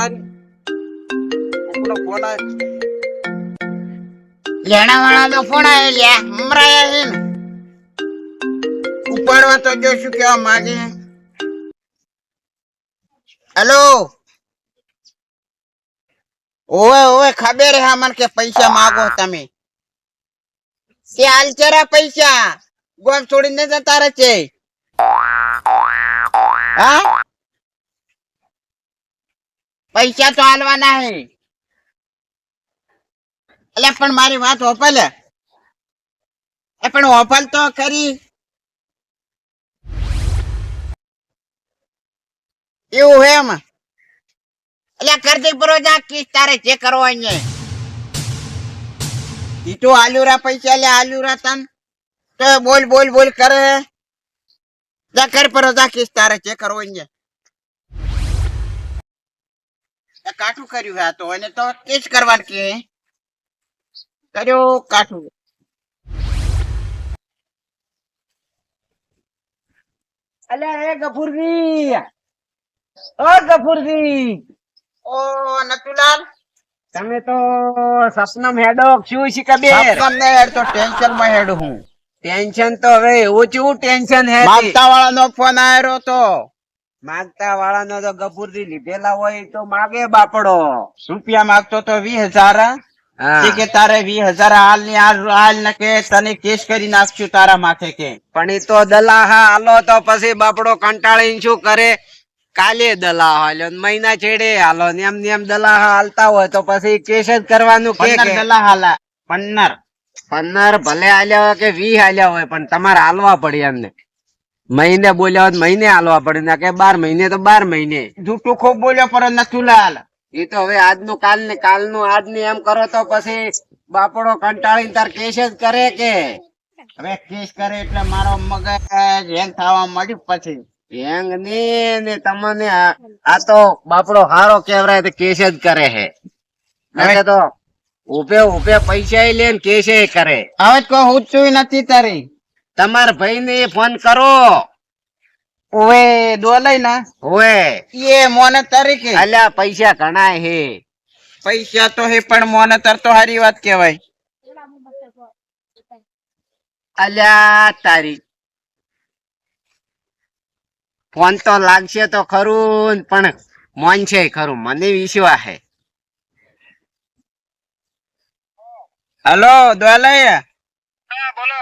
તારી ફોન આવ્યો લેણા વાળા નો ફોન આવ્યો લ્યા મમરાયા છે ને ઉપાડવા તો જો શું કેવા માંગે. હેલો ઓવે ઓવે ખબર હે મને કે પૈસા માગો તમે કે હાલ ચરા પૈસા ગોમ છોડીને જતા રહે છે. હા પૈસા તો હાલવાના હે એટલે પણ મારી વાત હોપલ એ પણ હોપલ તો ખરી. એવું હે એમ એટલે કરતી પરોજા કિસ તારે જે કરવો અહીંયા ઈ તો આલુરા પૈસા લે આલુરા તન તો બોલ બોલ બોલ કરે જા કર પરોજા કિસ તારે જે કરવો અહીંયા કાઠું કર્યું હે તો એને તો કેસ કરવાનું કે કર્યો કાઠું. અલ્યા એ ગફુરજી ઓ ગફુરજી ઓ નતુલાલ તમે તો સપનમ હેડો શું છે કબીર સપનમ ને હેડ તો ટેન્શન માં હેડ હું ટેન્શન તો હવે ઓછું ટેન્શન હે માગતા વાળા નો ફોન આવ્યો તો માગતા વાળાનો તો ગફુરજી લીધેલા હોય તો માગે બાપડો રૂપિયા માગતો તો 20,000 કે તારે 20,000 હાલ ની હાલ ને કે તને કેસ કરી નાખશું તારા માથે કે પણ ઈ તો દલાહા હાલો તો પછી બાપડો કંટાળીને શું કરે કાલે દલાહ હાલ્યો મહિના છેડે હાલો ને એમ દલાહા હાલતા હોય તો પછી કેસ જ કરવાનું કે 15 દલા હાલા 15 ભલે હાલ્યા હોય કે 20 હાલ્યા હોય પણ તમારે હાલવા પડે એમને મહિને બોલ્યા હોય મહિને હાલવા પડે ને કે 12 મહિને તો 12 મહિને જૂઠું ખૂબ બોલ્યો પર નતુલાલ એ તો હવે આજનું કાલ ને કાલનું આજ ને એમ કરો તો પછી બાપડો કંટાળીને તાર કેસ જ કરે કે હવે કેસ કરે એટલે મારો મગજ હેંગ થવા મળ્યું પછી હેંગ ને તમને આ તો બાપડો હારો કેવરાય તો કેસ જ કરે હે હવે તો ઉભે પૈસા લે ને કેસ કરે. હવે કોઈ હુચું નથી તારી તમારા ભાઈ ને ફોન કરો ઓવે દોલાઈ ના ઓવે એ મોને તરીકે અલ્યા પૈસા ઘણા હે પૈસા તો હે પણ મોને તર તો હારી વાત કેવાય. અલ્યા તારી ફોન તો લાગશે તો ખરું પણ મોન છે ખરું મને વિશ્વાસ હે. હેલો દોલાઈ બોલો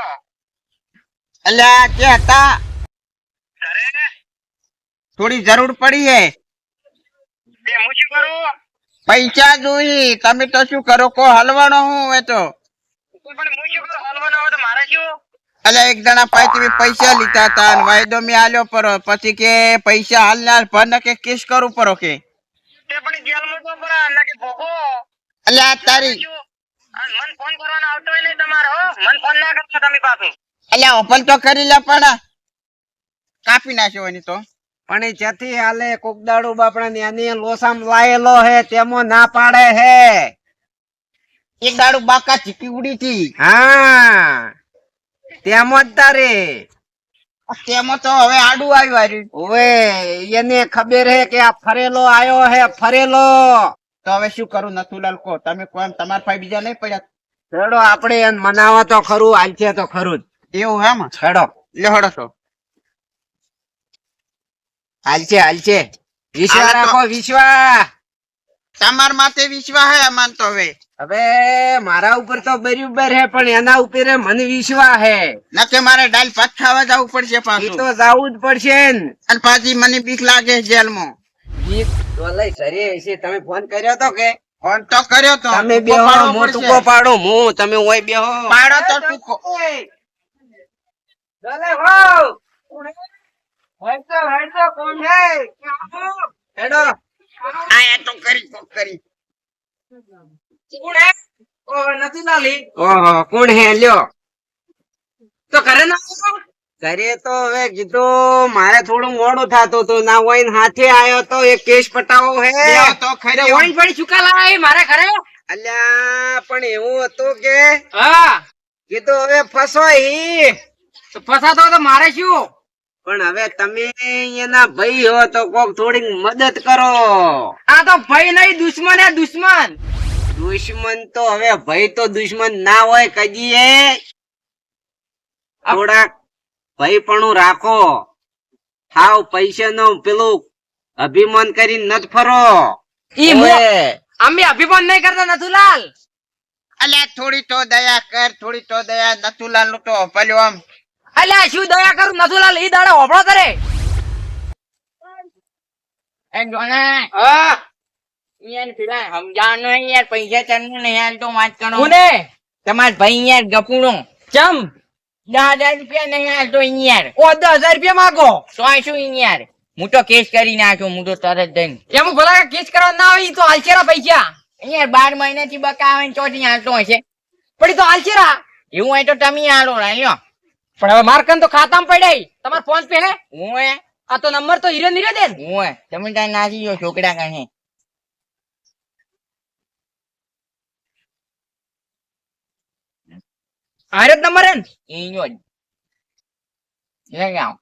અલ્યા કે હતા થોડી જરૂર પડી હે પૈસા જોઈ તમે તો શું કરો કો હલવાનો હું એ તો અલ્યા એક જણા પાસે તમે પૈસા લીધા હતા અને વાયદો મેં આલ્યો પરો પછી કે પૈસા હાલ ના ભર ને કે કેસ કરું પરો કે અલ્યા તારી અલ્યા ઓપન તો કરી લે પણ કાપી નાખ્યો એની તો પણ એ જ્યાંથી હાલે કોક દાડો બાપડા ને એની લોસામ લાયેલો હે તેમાં ના પાડે હે એક દાડુ બાકા ચીકી ઉડી હતી હા તેમાં જ તારે તેમાં તો હવે આડું આવ્યું ઓવે એને ખબર હે કે આ ફરેલો આયો હે ફરેલો તો હવે શું કરું નથુલાલ કો તમે કોમ તમાર પાસે બીજા નહીં પડ્યા છેડો આપણે એને મનાવો તો ખરું હાલશે તો ખરું જ એવું હે માં છેડો લેહડો તો હાલશે વિશ્વાસ રાખો વિશ્વાસ તમાર માથે વિશ્વાસ હે અમાન તો હવે મારા ઉપર તો બરાબર હે પણ એના ઉપર મને વિશ્વાસ હે નકે મારે ડાલ ભાત ખાવા જવું પડશે પાછું તો જવું જ પડશે ને અને પાછી મને બીક લાગે જેલમાં તમે ફોન કર્યો તો કે ફોન તો કર્યો તો તમે બેહો હું ટૂંકો પાડો હું તમે ઓય બેહો પાડો તો ટૂંકો દલે વાવ હેડો કોણ હે હેડો આયા તો કરી કોણ હે ઓ નથી નાલી ઓહો કોણ હે લ્યો તો કરે ના કરે તો હવે કીધું મારે થોડું મોડું થાતું તો ના હોય ને હાથે આયો તો એક કેસ પટાવો હે તો ખરી ઓઈન પડી ચુકા લાય મારે ઘરે અલ્યા પણ એવું હતું કે હા કીધું હવે ફસો ઈ તો ફસાતો તો મારે શું પણ હવે તમે એના ભાઈ હો તો કોક થોડીક મદદ કરો. આ તો ભાઈ નહીં, દુશ્મન હે દુશ્મન. દુશ્મન તો હવે ભાઈ તો દુશ્મન ના હોય કદી એ. થોડાક ભાઈપણું રાખો. હાવ પૈસા નો પેલું અભિમાન કરીને નથ ફરો. ઈ મો- ઓય. અમે અભિમાન નહીં કરતા નથુલાલ. અલ્યા થોડી તો દયા કર, થોડી તો દયા. નથુલાલ નું તો ભલ્યો આમ. અલ્યા શું દયા કરું નથુલાલ, ઈ દાડે હોભળો કરે. એ જોના હા યાર પેલા સમજાવવાનો નહીં યાર, પૈસા તમને નહીં હાલતો વાત કરો. કોને તમાર ભાઈ યાર ગપુડો ચમ 10,000 રૂપિયા નહીં હાલતો યાર. ઓ 10,000 રૂપિયા માંગો. તો આ શું યાર, હું તો કેસ કરી નાખ્યો, હું તો તરત જઈને એમ ભલા કેસ કરવા ના આવે ઈ તો હાલચેરા પૈસા. યાર 12 મહિનાથી બકાવે ને ચોથી હાલતો હશે. પણ ઈ તો હાલચેરા. એવું હોય તો તમે હાલો લ્યો. પણ હવે મારકન તો ખાતામાં પડ્યા. તમાર ફોન પે હે? હું હે આ તો નંબર તો હીરે નીરે દે ને. હું હે તમે ત્યાં નાસી ગયો છોકરા કહે હારે જ નંબર હે ને. ઈનો જ લઈ આવો.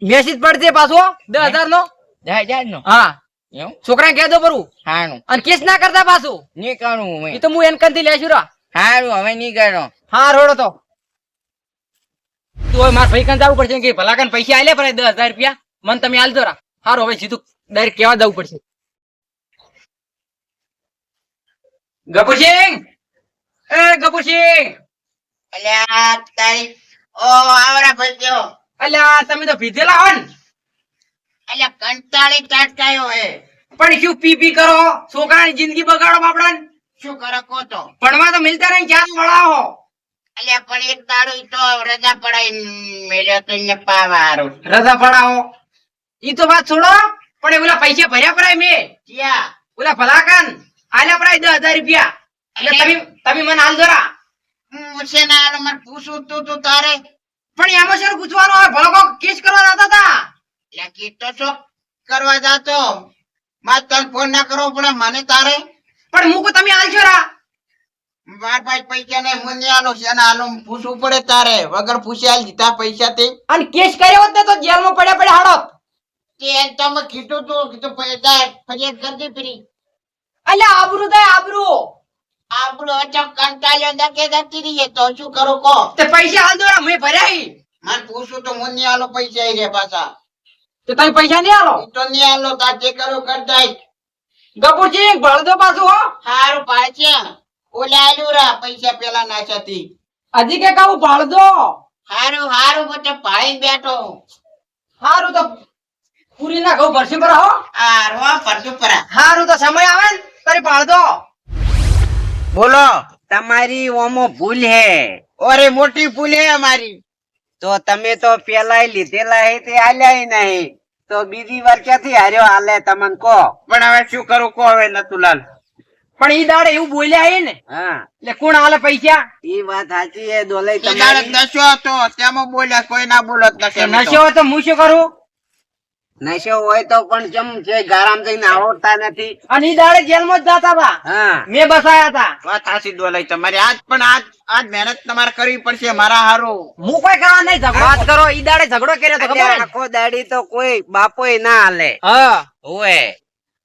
મેસેજ પડશે પાછો 10,000 નો. 10,000 નો હા એવું છોકરાને કહી દો પરું. હારું અને કેસ ના કરતા પાછું. નહીં કરું ઈ હું. તો હું એનકન થી લેશું રા. હારું હવે નહીં કરો. હા રોડો તો તું હવે મારા ભાઈ કન જવું પડશે કે ભલા કન પૈસા આલે પડે 10,000 રૂપિયા મને તમે આલજો રા. હારું હવે સીધું ડાયરેક્ટ કેવા જવું પડશે. ગપુસિંહ, એ ગપુસિંહ, અલ્યા તારી ઓ આવરા ભલ્યો. અલ્યા તમે તો પીધેલા હો ને. અલ્યા કંટાળી ટાટકાયો હે. પણ શું પી પી કરો, છોકરાની જિંદગી બગાડો બાપડાને. શું કરો કો તો? ભણવા તો મિલતા નહીં, ક્યાં ભણાવો. અલ્યા પણ એક દાડો ઈ તો રજા પડાઈ મેલ્યો તો એને પાવા હારું. રજા પડાવો ઈ તો વાત છોડો. પણ એ ઓલા પૈસા ભર્યા પરાય મેં. ક્યાં? ઓલા ભલાકન આલ્યા પરાય 10,000 રૂપિયા. એટલે તમે મને આલ દોરા. હું છે ને આલો મને પૂછું તું તારે. પણ એમાં શું પૂછવાનું હોય, ભલો કોક કેસ કરવા જતા હતા. અલ્યા કીધો છો કરવા જાતો. માર તને ફોન ના કરવો પડે મને તારે. પણ મૂકું તમે આલજો રા. માર ભાઈ પૈસા ને મને આલો છે ને આલો પૂછવું પડે તારે. વગર પૂછ્યા આલ દીધા પૈસા તે. અને કેસ કર્યો હોત ને તો જેલમાં પડ્યા હાડો. તે તમે કીધું પૈસા ફરિયાદ કરતી ફરી. અલ્યા આબરૂ દે આબરૂ. આપણો અચમ કંટાળ્યો દકે જતી રહીએ તો શું કરું કો? તે પૈસા આલ દોરા મેં ભર્યા ઈ. મને પૂછું તો મને આલો પૈસા ઈ રે પાછા. તો તમે પૈસા નહીં આલો. ઈ તો નહીં આલો તાર જે કરો કરતા. ગપુરજી ભળદો પાછું હો. હારું પાછે ઓલે આલ્યું રા પૈસા પેલા નાચાતી. હજી કે કહું ભળદો. હારું બટે ભાઈ બેઠો. હારું તો પૂરી ના ઘઉં ભરસી પર હો. હારું પરસુ પરા. હારું તો સમય આવે ને તારી ભળદો. બોલો. તમારી ઓમો ભૂલ હે. ઓરે મોટી ભૂલ હે અમારી. તો તમે તો પેલા લીધેલા હે તે આલ્યા નહીં, તો બીજી વાર ક્યાંથી હાર્યો હાલે તમને કહો. પણ હવે શું કરું કો હવે નથુલાલ? પણ ઈ દાડે એવું બોલ્યા હે ને હા એટલે કોણ આલે પૈસા. ઈ વાત સાચી હે ડોલે એ દાડે તમારી. નશો હતો તેમાં બોલ્યા કોઈ ના બોલત તો નથી. નશો હોય તો હું શું કરું. નશો હોય તો પણ ચમ છે ગારામ જઈને આવડતા નથી. અને ઈ દાડે જેલમાં જ જતા હતા. હા મેં બસાયા હતા. વાત હાસી ડોલાઈ તમારી. આજ મહેનત તમારે કરવી પડશે મારા હારું. હું કોઈ કરવા નહીં ઝઘડો. વાત કરો ઈ દાડે ઝઘડો કર્યો તો ખબર એટલે હે ને? આખો દાડી તો કોઈ બાપોય ના હાલે. હા ઓય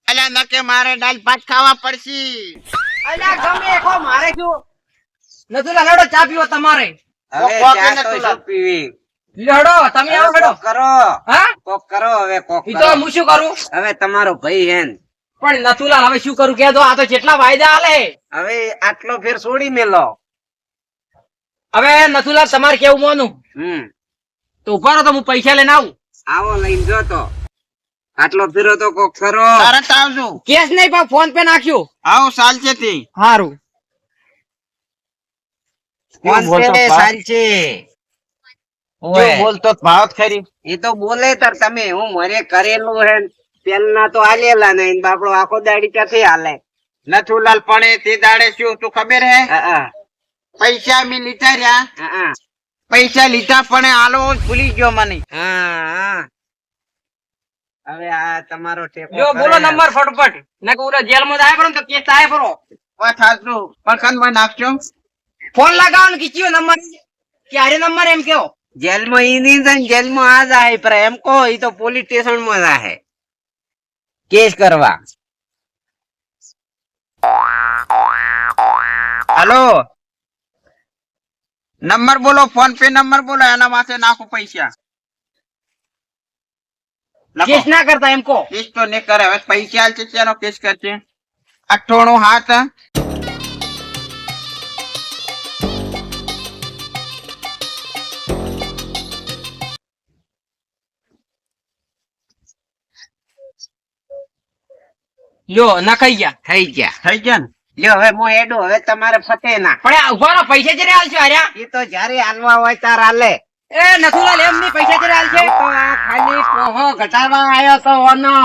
અલ્યા નકે મારે દાલ ભાત ખાવા પડશે. અલ્યા ગમે એકો મારે શું નથી લડો ચા પીવો તમારે. હવે કોક ચા નથી તો લાવ. શું પીવી. લડો તમે આવો લડો. કોક કરો હા કોક કરો હવે કોક ઈ તો કરો. હું શું કરું. હવે તમારો ભાઈ હે ને. પણ નથુલાલ હવે શું કરું કે આ તો કેટલા વાયદા આલે. હવે આટલો ફેર છોડી મેલો. હવે નથુલાલ તમારે કેવું માનું તો ઉભા રહો તો હું પૈસા લઈને આવું. આવો લઈને જો તો. આટલો ફેરો તો કોક કરો. તરત આવજો. કેશ નહીં પણ ફોન પે નાખ્યું. આવો ચાલશે તે. સારું. ફોન પે ચાલશે. જો બોલતો ભાવત ખરી. એ તો બોલે તાર તમે હું મરે કરેલું હે ને. પેલના તો આલેલા નહીં, બાપડો આખો દાડી ક્યાંથી હાલે. નથુલાલ પણ તે દાડે શું તું ખબર હે? હા પૈસા મી લીધા રહ્યા. હા પૈસા લીધા પણ આલો ભૂલી ગયો મને. હા હવે આ તમારો ટેકો જો બોલો કરે. નંબર ફટફટ ને કે ઓલા જેલમાં જાય પડો ને તો કેસ થાય પડો. વાત હાચું. પણ નાખજો. ફોન લગાવો ને કીચીઓ નંબર ક્યારે નંબર એમ કેવો જેલમાં ઈ નહીં જાય ને જેલમાં આ જાય પણ એમ કહો ઈ તો પોલીસ સ્ટેશન માં જાય કેસ કરવા. હાલો, નંબર બોલો, ફોન પે નંબર બોલો, એના માથે નાખો પૈસા. લખો. કેસ ના કરતા એમ કહો. કેસ તો નહીં કરે, હવે પૈસા આલશે ત્યાંનો કેસ કરશે. 98 લ્યો નખાઈ ગયા. થઈ ગયા. થઈ ગયા ને? લ્યો હવે હું હેડું, હવે તમારે ફતે ના. પણ આ ઉભા રહો, પૈસા જયારે હાલશે હાર્યા? ઈ તો જયારે હાલવા હોય તાર હાલે. એ નથુલાલ એમ નહીં, પૈસા જયારે હાલશે? હું તો આ ખાલી પોહો ઘટાડવા આવ્યો તો ઓનો.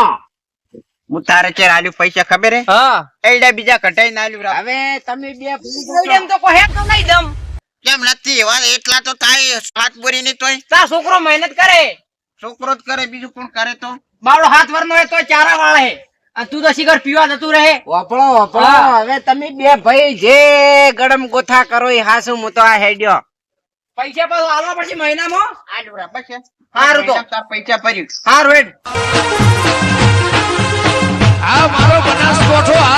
હું તારે ચેર આલ્યું પૈસા ખબર હે? હા. એડા બીજા કઢાઈ ના આલ્યું. હવે તમે બે એમ તો કહે તો લઈ દમ. કેમ નથી? વાત એટલા તો થાય, હાથ બોરી ની તોય તા છોકરો મહેનત કરે, છોકરો જ કરે, બીજું કોણ કરે? તો બાવડો 7 વર્ષનો હોય તો ચારા વાળે, અને તું તો શિખર પીવા જતું રહે. વપડો વપડો. હા. હવે તમે બે ભાઈ જે ગરમ ગોથા કરો એ હાસુ હું તો આ હેડ્યો. પૈસા પાછું હાલવા પડશે મહિનામાં. આલ્યું બરાબર છે. હારું તો. તાર પૈસા ભર્યું. હારું હેડ. આ મારો બનાસકોઠો આ